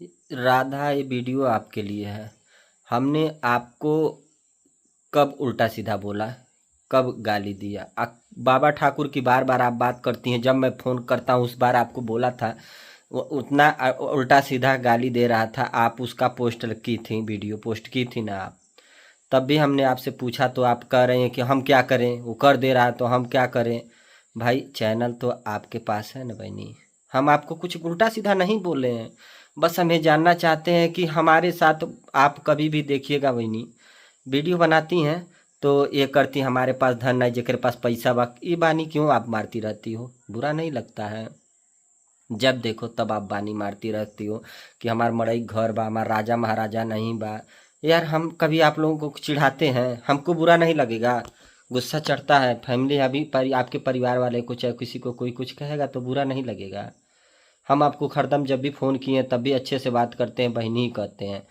राधा, ये वीडियो आपके लिए है। हमने आपको कब उल्टा सीधा बोला, कब गाली दिया? बाबा ठाकुर की बार बार आप बात करती हैं, जब मैं फ़ोन करता हूँ उस बार आपको बोला था, उतना उल्टा सीधा गाली दे रहा था। आप उसका पोस्ट की थी, वीडियो पोस्ट की थी ना आप, तब भी हमने आपसे पूछा तो आप कह रहे हैं कि हम क्या करें, वो कर दे रहा है तो हम क्या करें। भाई चैनल तो आपके पास है ना बहनी, हम आपको कुछ उल्टा सीधा नहीं बोले हैं। बस हम ये जानना चाहते हैं कि हमारे साथ आप कभी भी देखिएगा बहनी, वीडियो बनाती हैं तो ये करती हमारे पास धन नहीं, जेकर पास पैसा बा, ये बानी क्यों आप मारती रहती हो? बुरा नहीं लगता है? जब देखो तब आप बानी मारती रहती हो कि हमार मड़ई घर बा, हमार राजा महाराजा नहीं बा। यार हम कभी आप लोगों को चिढ़ाते हैं, हमको बुरा नहीं लगेगा? गुस्सा चढ़ता है, फैमिली अभी आपके परिवार वाले को चाहे किसी को कोई कुछ कहेगा तो बुरा नहीं लगेगा? हम आपको हरदम जब भी फ़ोन किए तब भी अच्छे से बात करते हैं, बहनी ही कहते हैं।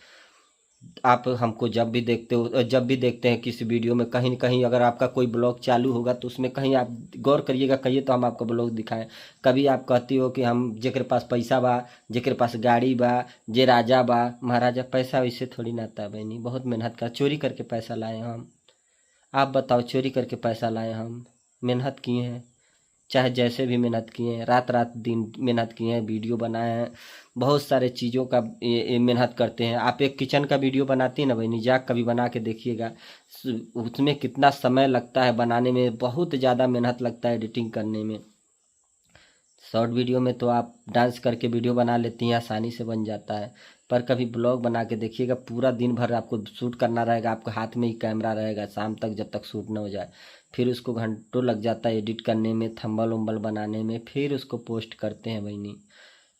आप हमको जब भी देखते हो, जब भी देखते हैं किसी वीडियो में कहीं न कहीं अगर आपका कोई ब्लॉग चालू होगा तो उसमें कहीं आप गौर करिएगा, कहिए तो हम आपको ब्लॉग दिखाएं। कभी आप कहती हो कि हम जेकर पास पैसा बा, जेकर पास गाड़ी बा, जे राजा बा महाराजा, पैसा वैसे थोड़ी ना आता है बहनी। बहुत मेहनत कर चोरी करके पैसा लाए हम। आप बताओ, चोरी करके पैसा लाए हम? मेहनत किए हैं, चाहे जैसे भी मेहनत किए हैं, रात रात दिन मेहनत किए हैं, वीडियो बनाए हैं, बहुत सारे चीज़ों का ये मेहनत करते हैं। आप एक किचन का वीडियो बनाती हैं ना बहनी, जाग कभी बना के देखिएगा, उसमें कितना समय लगता है बनाने में, बहुत ज़्यादा मेहनत लगता है एडिटिंग करने में। शॉर्ट वीडियो में तो आप डांस करके वीडियो बना लेती हैं, आसानी से बन जाता है, पर कभी ब्लॉग बना के देखिएगा, पूरा दिन भर आपको शूट करना रहेगा, आपके हाथ में ही कैमरा रहेगा शाम तक, जब तक शूट ना हो जाए। फिर उसको घंटों लग जाता है एडिट करने में, थंबल उम्बल बनाने में, फिर उसको पोस्ट करते हैं बहनी।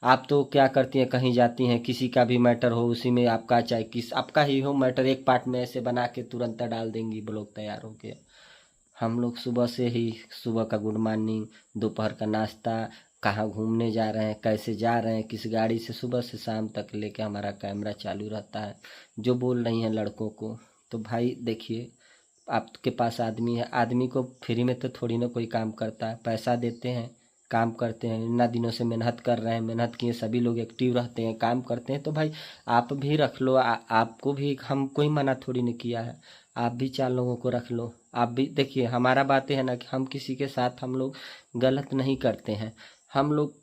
आप तो क्या करती हैं, कहीं जाती हैं, किसी का भी मैटर हो उसी में आपका, चाहे किस आपका ही हो मैटर, एक पार्ट में ऐसे बना के तुरंत डाल देंगी, ब्लॉग तैयार हो गया। हम लोग सुबह से ही, सुबह का गुड मॉर्निंग, दोपहर का नाश्ता, कहाँ घूमने जा रहे हैं, कैसे जा रहे हैं, किस गाड़ी से, सुबह से शाम तक लेके हमारा कैमरा चालू रहता है। जो बोल रही हैं लड़कों को, तो भाई देखिए, आपके पास आदमी है, आदमी को फ्री में तो थोड़ी ना कोई काम करता है, पैसा देते हैं, काम करते हैं, इतना दिनों से मेहनत कर रहे हैं, मेहनत किए, सभी लोग एक्टिव रहते हैं, काम करते हैं, तो भाई आप भी रख लो। आपको भी हम कोई मना थोड़ी नहीं किया है, आप भी 4 लोगों को रख लो। आप भी देखिए, हमारा बातें है ना कि हम किसी के साथ हम लोग गलत नहीं करते हैं, हम लोग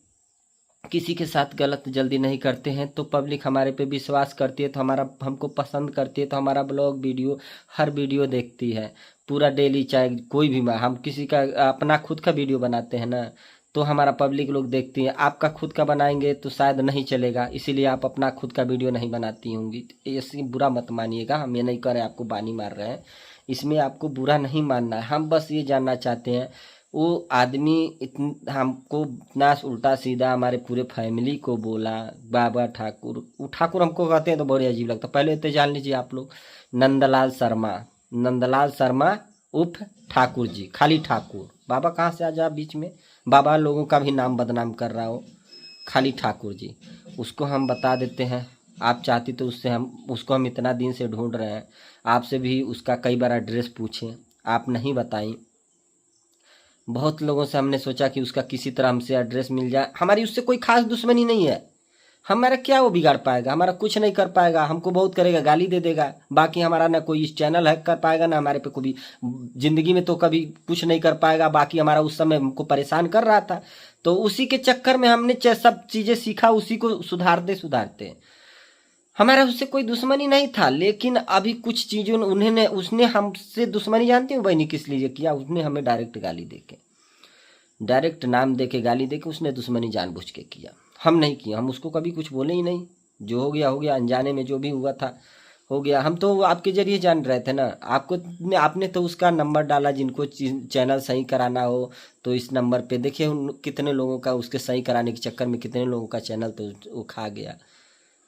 किसी के साथ गलत जल्दी नहीं करते हैं, तो पब्लिक हमारे पे विश्वास करती है, तो हमारा हमको पसंद करती है, तो हमारा ब्लॉग वीडियो हर वीडियो देखती है पूरा डेली, चाहे कोई भी हम किसी का अपना खुद का वीडियो बनाते हैं ना, तो हमारा पब्लिक लोग देखती है। आपका खुद का बनाएंगे तो शायद नहीं चलेगा, इसीलिए आप अपना खुद का वीडियो नहीं बनाती होंगी। ऐसे बुरा मत मानिएगा, हम ये नहीं कर रहे आपको बानी मार रहे हैं, इसमें आपको बुरा नहीं मानना है। हम बस ये जानना चाहते हैं, वो आदमी हमको इतना उल्टा सीधा हमारे पूरे फैमिली को बोला, बाबा ठाकुर, वो ठाकुर हमको कहते हैं तो बड़े अजीब लगता है। पहले तो जान लीजिए आप लोग, नंदलाल शर्मा, नंदलाल शर्मा उर्फ ठाकुर जी, खाली ठाकुर। बाबा कहाँ से आ जा बीच में, बाबा लोगों का भी नाम बदनाम कर रहा हो। खाली ठाकुर जी, उसको हम बता देते हैं, आप चाहती तो उससे हम उसको हम इतना दिन से ढूंढ रहे हैं, आपसे भी उसका कई बार एड्रेस पूछे, आप नहीं बताई। बहुत लोगों से हमने सोचा कि उसका किसी तरह हमसे एड्रेस मिल जाए, हमारी उससे कोई खास दुश्मनी नहीं है। हमारा क्या वो बिगाड़ पाएगा, हमारा कुछ नहीं कर पाएगा, हमको बहुत करेगा, गाली दे देगा, बाकी हमारा ना कोई इस चैनल हैक कर पाएगा, ना हमारे पे कोई जिंदगी में तो कभी कुछ नहीं कर पाएगा। बाकी हमारा उस समय हमको परेशान कर रहा था, तो उसी के चक्कर में हमने सब चीजें सीखा, उसी को सुधारते सुधारते। हमारा उससे कोई दुश्मनी नहीं था, लेकिन अभी कुछ चीजों उन्होंने उसने हमसे दुश्मनी, जानती हूँ बहनी किस लिए किया? उसने हमें डायरेक्ट गाली देके, डायरेक्ट नाम दे के गाली दे के उसने दुश्मनी जानबूझ के किया। हम नहीं किया, हम उसको कभी कुछ बोले ही नहीं, जो हो गया, अनजाने में जो भी हुआ था हो गया। हम तो आपके जरिए जान रहे थे ना, आपने तो उसका नंबर डाला, जिनको चैनल सही कराना हो तो इस नंबर पे देखिए, कितने लोगों का उसके सही कराने के चक्कर में कितने लोगों का चैनल तो वो खा गया,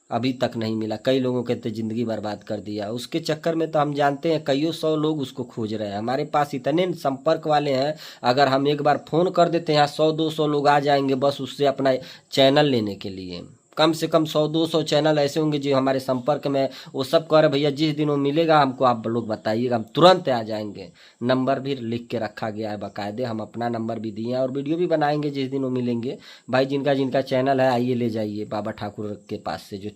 अभी तक नहीं मिला। कई लोगों के तो ज़िंदगी बर्बाद कर दिया उसके चक्कर में, तो हम जानते हैं कईयों 100 लोग उसको खोज रहे हैं। हमारे पास इतने संपर्क वाले हैं, अगर हम एक बार फ़ोन कर देते हैं 100-200 लोग आ जाएंगे बस उससे अपना चैनल लेने के लिए। कम से कम 100-200 चैनल ऐसे होंगे जो हमारे संपर्क में, वो सब कह रहे भैया जिस दिन वो मिलेगा हमको आप लोग बताइएगा, हम तुरंत आ जाएंगे। नंबर भी लिख के रखा गया है बाकायदे, हम अपना नंबर भी दिए हैं और वीडियो भी बनाएंगे जिस दिन वो मिलेंगे। भाई जिनका जिनका चैनल है आइए ले जाइए बाबा ठाकुर के पास से, जो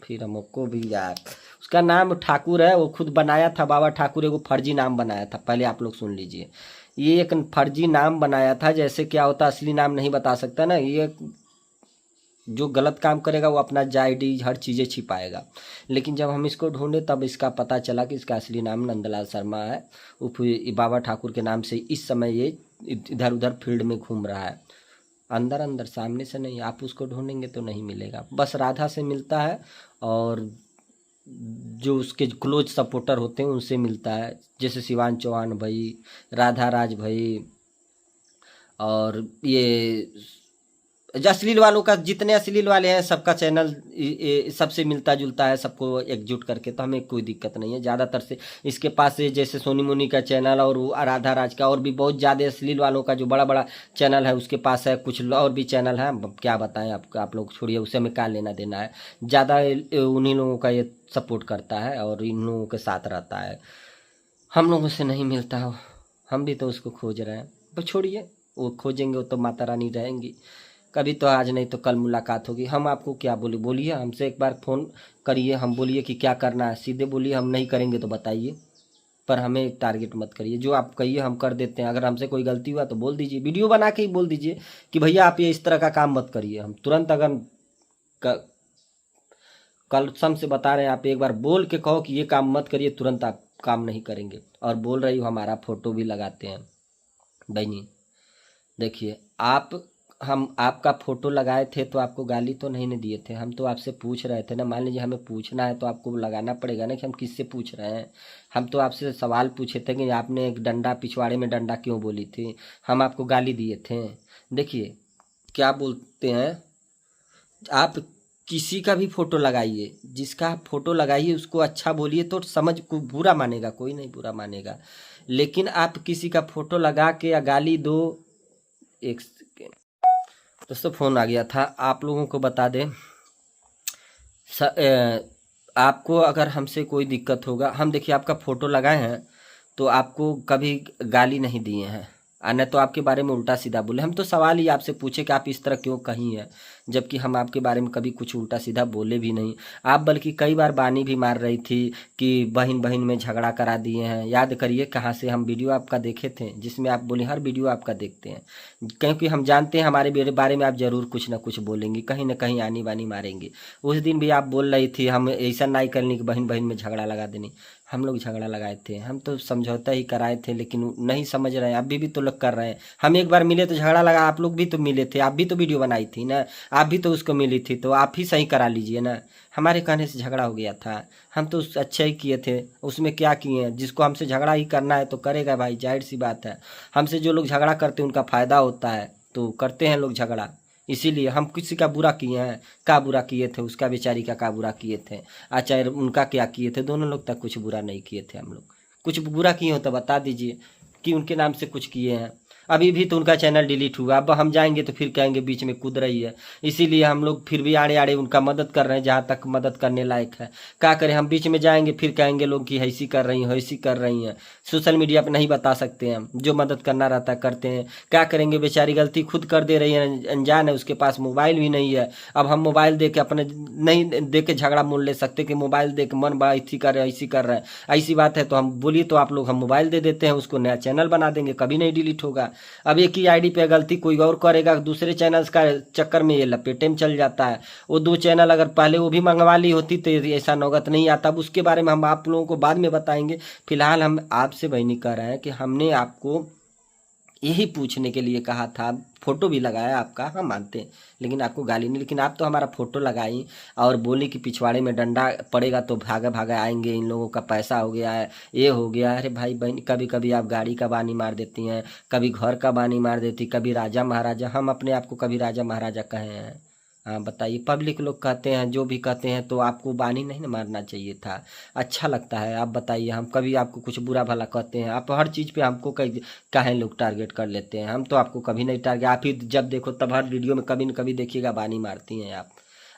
फिर हमको भी यार उसका नाम ठाकुर है, वो खुद बनाया था बाबा ठाकुर, एगो फर्जी नाम बनाया था। पहले आप लोग सुन लीजिए, ये एक फर्जी नाम बनाया था। जैसे क्या होता असली नाम नहीं बता सकता ना, ये जो गलत काम करेगा वो अपना आईडी हर चीज़ें छिपाएगा। लेकिन जब हम इसको ढूंढे तब इसका पता चला कि इसका असली नाम नंदलाल शर्मा है, उर्फ बाबा ठाकुर के नाम से इस समय ये इधर उधर फील्ड में घूम रहा है। अंदर अंदर, सामने से नहीं। आप उसको ढूंढेंगे तो नहीं मिलेगा, बस राधा से मिलता है और जो उसके क्लोज सपोर्टर होते हैं उनसे मिलता है, जैसे शिवान चौहान भाई, राधा राज भाई, और ये अश्लील वालों का, जितने अश्लील वाले हैं सबका चैनल सबसे मिलता जुलता है, सबको एकजुट करके, तो हमें कोई दिक्कत नहीं है। ज़्यादातर से इसके पास से जैसे सोनी मोनी का चैनल और राधा राज का, और भी बहुत ज़्यादा अश्लील वालों का जो बड़ा बड़ा चैनल है उसके पास है। कुछ और भी चैनल है, क्या बताएं आपको, आप लोग छोड़िए, उससे हमें क्या लेना देना है। ज़्यादा उन्हीं लोगों का ये सपोर्ट करता है और इन लोगों के साथ रहता है, हम लोगों से नहीं मिलता हो। हम भी तो उसको खोज रहे हैं, पर छोड़िए, वो खोजेंगे वो तो माता रानी रहेंगी। कभी तो आज नहीं तो कल मुलाकात होगी। हम आपको क्या बोले, बोलिए हमसे एक बार फ़ोन करिए, हम बोलिए कि क्या करना है, सीधे बोलिए, हम नहीं करेंगे तो बताइए, पर हमें टारगेट मत करिए। जो आप कहिए हम कर देते हैं। अगर हमसे कोई गलती हुआ तो बोल दीजिए, वीडियो बना के ही बोल दीजिए कि भैया आप ये इस तरह का काम मत करिए। हम तुरंत, अगर कल सम से बता रहे हैं, आप एक बार बोल के कहो कि ये काम मत करिए, तुरंत आप काम नहीं करेंगे। और बोल रही हो हमारा फ़ोटो भी लगाते हैं। बहनी देखिए, हम आपका फ़ोटो लगाए थे तो आपको गाली तो नहीं न दिए थे, हम तो आपसे पूछ रहे थे ना। मान लीजिए हमें पूछना है तो आपको लगाना पड़ेगा ना कि हम किससे पूछ रहे हैं। हम तो आपसे सवाल पूछे थे कि आपने एक डंडा पिछवाड़े में डंडा क्यों बोली थी, हम आपको गाली दिए थे। देखिए क्या बोलते हैं, आप किसी का भी फ़ोटो लगाइए, जिसका आप फ़ोटो लगाइए उसको अच्छा बोलिए तो समझ को बुरा मानेगा, कोई नहीं बुरा मानेगा। लेकिन आप किसी का फ़ोटो लगा के या गाली दो, एक सेकेंड दोस्तों फ़ोन आ गया था। आप लोगों को बता दें, आपको अगर हमसे कोई दिक्कत होगा, हम देखिए आपका फ़ोटो लगाए हैं तो आपको कभी गाली नहीं दिए हैं, न तो आपके बारे में उल्टा सीधा बोले। हम तो सवाल ही आपसे पूछे कि आप इस तरह क्यों कही हैं, जबकि हम आपके बारे में कभी कुछ उल्टा सीधा बोले भी नहीं। आप बल्कि कई बार बानी भी मार रही थी कि बहन बहन में झगड़ा करा दिए हैं। याद करिए कहाँ से हम वीडियो आपका देखे थे, जिसमें आप बोले हर वीडियो आपका देखते हैं, क्योंकि हम जानते हैं हमारे बारे में आप ज़रूर कुछ ना कुछ बोलेंगी, कहीं ना कहीं आनी बानी मारेंगे। उस दिन भी आप बोल रही थी हम ऐसा नहीं करने कि बहन बहन में झगड़ा लगा देनी। हम लोग झगड़ा लगाए थे, हम तो समझौता ही कराए थे, लेकिन नहीं समझ रहे हैं। अभी भी तो लोग कर रहे हैं। हम एक बार मिले तो झगड़ा लगा, आप लोग भी तो मिले थे, आप भी तो वीडियो बनाई थी ना, आप भी तो उसको मिली थी, तो आप ही सही करा लीजिए ना। हमारे कहने से झगड़ा हो गया था, हम तो अच्छा ही किए थे, उसमें क्या किए हैं। जिसको हमसे झगड़ा ही करना है तो करेगा भाई, जाहिर सी बात है। हमसे जो लोग झगड़ा करते हैं उनका फ़ायदा होता है, तो करते हैं लोग झगड़ा। इसीलिए हम किसी का बुरा किए हैं, क्या बुरा किए थे, उसका बेचारी का क्या बुरा किए थे, चाहे उनका क्या किए थे, दोनों लोग तक कुछ बुरा नहीं किए थे। हम लोग कुछ बुरा किए हो तो बता दीजिए कि उनके नाम से कुछ किए हैं। अभी भी तो उनका चैनल डिलीट हुआ, अब हम जाएंगे तो फिर कहेंगे बीच में कूद रही है। इसीलिए हम लोग फिर भी आड़े आड़े उनका मदद कर रहे हैं जहाँ तक मदद करने लायक है। क्या करें, हम बीच में जाएंगे फिर कहेंगे लोग कि ऐसी कर रही हैं ऐसी कर रही हैं। सोशल मीडिया पे नहीं बता सकते हैं, जो मदद करना रहता है करते हैं। क्या करेंगे, बेचारी गलती खुद कर दे रही है, अनजान है, उसके पास मोबाइल भी नहीं है। अब हम मोबाइल दे के अपने नहीं दे के झगड़ा मोल ले सकते कि मोबाइल दे के मन बा ऐसी कर रहे हैं ऐसी कर रहे हैं। ऐसी बात है तो हम बोलिए तो आप लोग, हम मोबाइल दे देते हैं उसको, नया चैनल बना देंगे, कभी नहीं डिलीट होगा। अब एक ही आईडी पे गलती कोई और करेगा, दूसरे चैनल्स का चक्कर में ये लपेटे में चल जाता है। वो 2 चैनल अगर पहले वो भी मंगवा ली होती तो ऐसा नौबत नहीं आता। अब उसके बारे में हम आप लोगों को बाद में बताएंगे। फिलहाल हम आपसे वही नहीं कह रहे हैं कि हमने आपको यही पूछने के लिए कहा था। फ़ोटो भी लगाया आपका, हम मानते हैं, लेकिन आपको गाली नहीं। लेकिन आप तो हमारा फ़ोटो लगाई और बोली कि पिछवाड़े में डंडा पड़ेगा तो भागा भागा आएंगे, इन लोगों का पैसा हो गया है, ये हो गया है। अरे भाई बहन, कभी कभी आप गाड़ी का बानी मार देती हैं, कभी घर का बानी मार देती, कभी राजा महाराजा। हम अपने आप को कभी राजा महाराजा कहे हैं? हाँ बताइए। पब्लिक लोग कहते हैं, जो भी कहते हैं, तो आपको बानी नहीं ना मारना चाहिए था। अच्छा लगता है? आप बताइए, हम कभी आपको कुछ बुरा भला कहते हैं? आप हर चीज़ पे हमको कई काहे लोग टारगेट कर लेते हैं? हम तो आपको कभी नहीं टारगेट, आप ही जब देखो तब हर वीडियो में कभी न कभी देखिएगा बानी मारती हैं आप।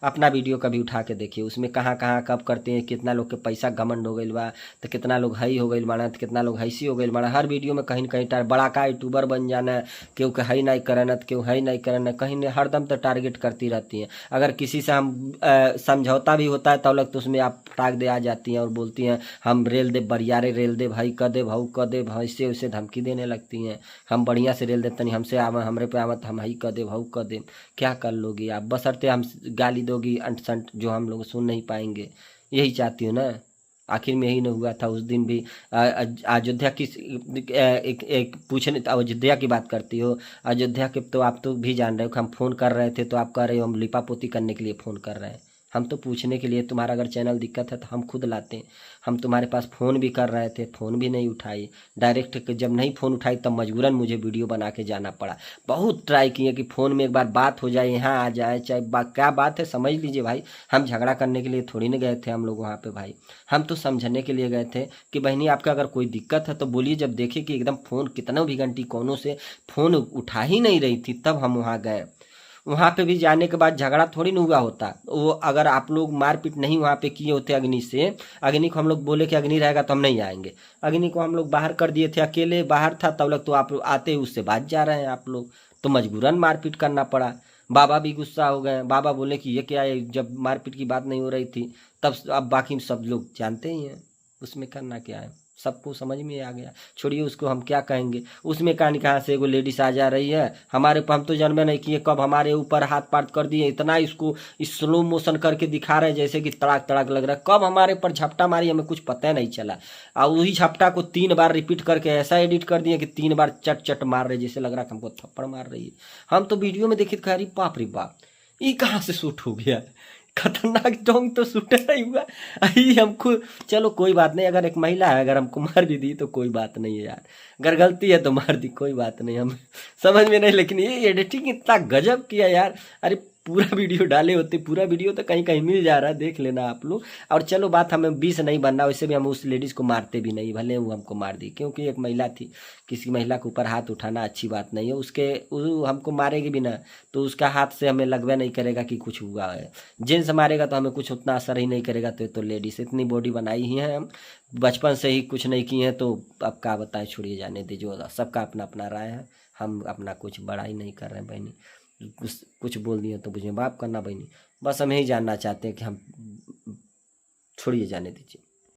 अपना वीडियो कभी उठा के देखिए, उसमें कहाँ कहाँ कब करते हैं, कितना लोग के पैसा घमंड हो गईल बा, तो कितना लोग हई हो गईल बाड़ा, तो कितना लोग हैसी हो गईल बाड़ा। हर वीडियो में कहीं न कहीं बड़ा का यूट्यूबर बन जाना, केहू के हई नहीं करना, तो केहू हई नहीं करना, कहीं ने हरदम तो टारगेट करती रहती हैं। अगर किसी से हम समझौता भी होता है तब लग तो उसमें आप टाक दे आ जाती हैं और बोलती हैं हम रेल दे बरियारे रेल दे भाई, क दे भाऊ क दे, ऐसे वैसे धमकी देने लगती हैं। हम बढ़िया से रेल देते नहीं, हमसे आवा हमरे पे आवत हम हई क दे भाऊ क दे। क्या कर लोगी आप, बशर्ते हम गाली दोगी अंट संट जो हम लोग सुन नहीं पाएंगे। यही चाहती हो ना। आखिर में यही न हुआ था उस दिन भी। अयोध्या की एक पूछने अयोध्या की बात करती हो। अयोध्या के तो आप तो भी जान रहे हो कि हम फ़ोन कर रहे थे तो आप कह रहे हो हम लिपापोती करने के लिए फ़ोन कर रहे हैं। हम तो पूछने के लिए, तुम्हारा अगर चैनल दिक्कत है तो हम खुद लाते हैं। हम तुम्हारे पास फ़ोन भी कर रहे थे, फ़ोन भी नहीं उठाई। डायरेक्ट जब नहीं फ़ोन उठाई तब मजबूरन मुझे वीडियो बना के जाना पड़ा। बहुत ट्राई किए कि फ़ोन में एक बार बात हो जाए, यहाँ आ जाए, चाहे क्या बात है समझ लीजिए भाई। हम झगड़ा करने के लिए थोड़ी ना गए थे हम लोग वहाँ पे भाई। हम तो समझने के लिए गए थे कि बहनी आपका अगर कोई दिक्कत है तो बोलिए। जब देखे कि एकदम फ़ोन कितना भी घंटी कोनों से फ़ोन उठा ही नहीं रही थी तब हम वहाँ गए। वहाँ पे भी जाने के बाद झगड़ा थोड़ी ना हुआ होता वो। अगर आप लोग मारपीट नहीं वहाँ पे किए होते अग्नि से, अग्नि को हम लोग बोले कि अग्नि रहेगा तो हम नहीं आएंगे, अग्नि को हम लोग बाहर कर दिए थे, अकेले बाहर था तब लग तो आप आते ही उससे बात जा रहे हैं आप लोग, तो मजबूरन मारपीट करना पड़ा। बाबा भी गुस्सा हो गए, बाबा बोले कि ये क्या है, जब मारपीट की बात नहीं हो रही थी तब। अब बाकी सब लोग जानते ही हैं उसमें करना क्या है, सबको समझ में आ गया। छोड़िए उसको, हम क्या कहेंगे। उसमें कहाँ से एगो लेडीज आ जा रही है हमारे पर, हम तो जन्मे नहीं किए कब हमारे ऊपर हाथ पात कर दिए। इतना इसको इस स्लो मोशन करके दिखा रहे हैं जैसे कि तड़ाक तड़ाक लग रहा है। कब हमारे पर झपटा मारी हमें कुछ पता नहीं चला। और वही झपटा को 3 बार रिपीट करके ऐसा एडिट कर दिए कि 3 बार चट चट मार रहे, जैसे लग रहा है हमको थप्पड़ मार रही है। हम तो वीडियो में देखे अरे बाप रे बाप, ये कहाँ से शूट हो गया। खतरनाक डोंग तो शूट नहीं हुआ। अही हमको, चलो कोई बात नहीं, अगर एक महिला है अगर हमको मार भी दी तो कोई बात नहीं है यार। अगर गलती है तो मार दी, कोई बात नहीं। हम समझ में नहीं, लेकिन ये एडिटिंग इतना गजब किया यार। अरे पूरा वीडियो डाले होते, पूरा वीडियो तो कहीं कहीं मिल जा रहा है, देख लेना आप लोग। और चलो बात हमें 20 नहीं बनना, वैसे भी हम उस लेडीज़ को मारते भी नहीं, भले वो हमको मार दी, क्योंकि एक महिला थी। किसी महिला के ऊपर हाथ उठाना अच्छी बात नहीं है। उसके वो हमको मारेगी भी ना तो उसका हाथ से हमें लगवा नहीं करेगा कि कुछ हुआ है। जेंट्स मारेगा तो हमें कुछ उतना असर ही नहीं करेगा। तो लेडीज इतनी बॉडी बनाई ही है हम, बचपन से ही कुछ नहीं किए हैं तो अब क्या बताएं। छोड़िए जाने दीजिए, सबका अपना अपना राय है। हम अपना कुछ बड़ा ही नहीं कर रहे हैं बहनी। कुछ बोल दिए तो मुझे माफ़ करना बहनी। बस हम यही जानना चाहते हैं कि हम, छोड़िए जाने दीजिए।